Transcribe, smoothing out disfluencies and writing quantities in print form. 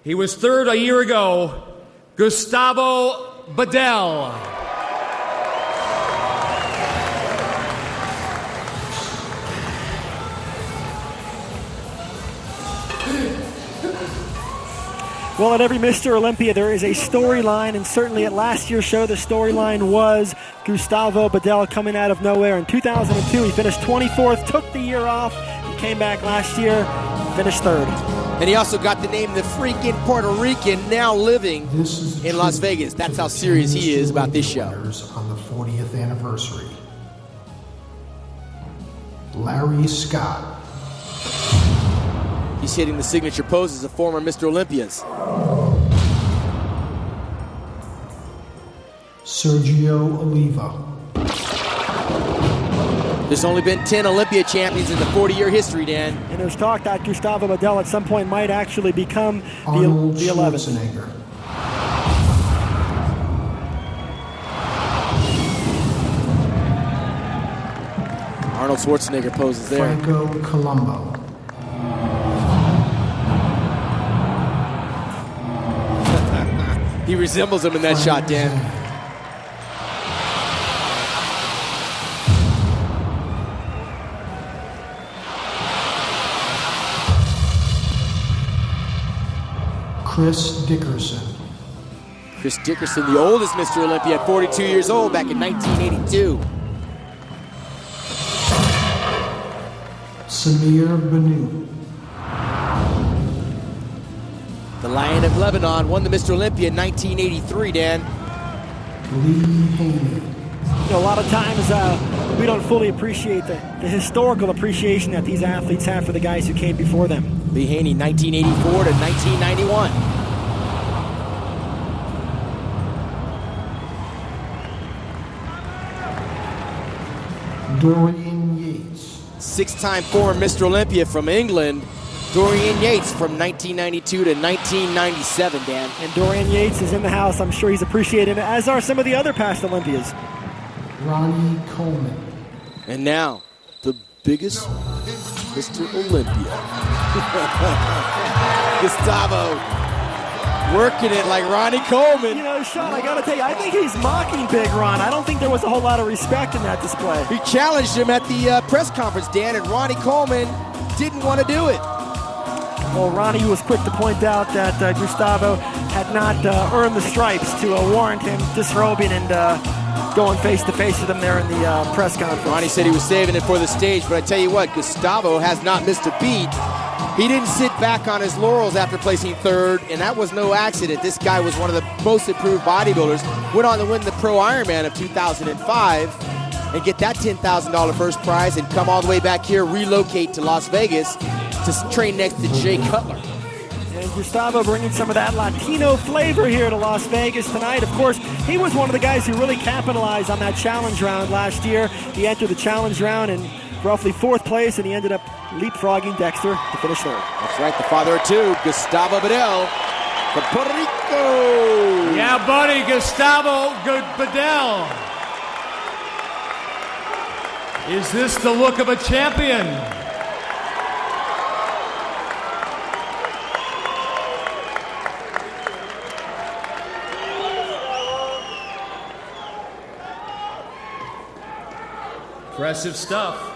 He was third a year ago, Gustavo Badell. Well, at every Mr. Olympia, there is a storyline, and certainly at last year's show, the storyline was Gustavo Badell coming out of nowhere. In 2002, he finished 24th, took the year off, and came back last year, finished third. And he also got the name the freaking Puerto Rican, now living in Las Vegas. That's how serious he is about this show. On the 40th anniversary, Larry Scott. He's hitting the signature poses of former Mr. Olympias. Sergio Oliva. There's only been 10 Olympia champions in the 40-year history, Dan. And there's talk that Gustavo Badell at some point might actually become the 11th. Arnold Schwarzenegger poses there. Franco Colombo. He resembles him in that shot, Dan. Chris Dickerson. Chris Dickerson, the oldest Mr. Olympia, at 42 years old back in 1982. Samir Banu. The Lion of Lebanon won the Mr. Olympia in 1983, Dan. Lee Haney. You know, a lot of times we don't fully appreciate the historical appreciation that these athletes have for the guys who came before them. Lee Haney, 1984 to 1991. Dorian Yates. Six-time former Mr. Olympia from England, Dorian Yates from 1992 to 1997, Dan. And Dorian Yates is in the house. I'm sure he's appreciated, as are some of the other past Olympias. Ronnie Coleman. And now, the biggest Mr. Olympia. Gustavo working it like Ronnie Coleman. You know, Sean, I gotta tell you, I think he's mocking Big Ron. I don't think there was a whole lot of respect in that display. He challenged him at the press conference, Dan, and Ronnie Coleman didn't want to do it. Well, Ronnie was quick to point out that Gustavo had not earned the stripes to warrant him disrobing and going face-to-face with him there in the press conference. Ronnie said he was saving it for the stage, but I tell you what, Gustavo has not missed a beat. He didn't sit back on his laurels after placing third, and that was no accident. This guy was one of the most improved bodybuilders, went on to win the Pro Ironman of 2005 and get that $10,000 first prize and come all the way back here, relocate to Las Vegas to train next to Jay Cutler. And Gustavo bringing some of that Latino flavor here to Las Vegas tonight. Of course, he was one of the guys who really capitalized on that challenge round last year. He entered the challenge round in roughly fourth place, and he ended up leapfrogging Dexter to finish third. That's right, the father of two, Gustavo Badell from Puerto Rico. Yeah, buddy, Gustavo Badell. Is this the look of a champion? Impressive stuff.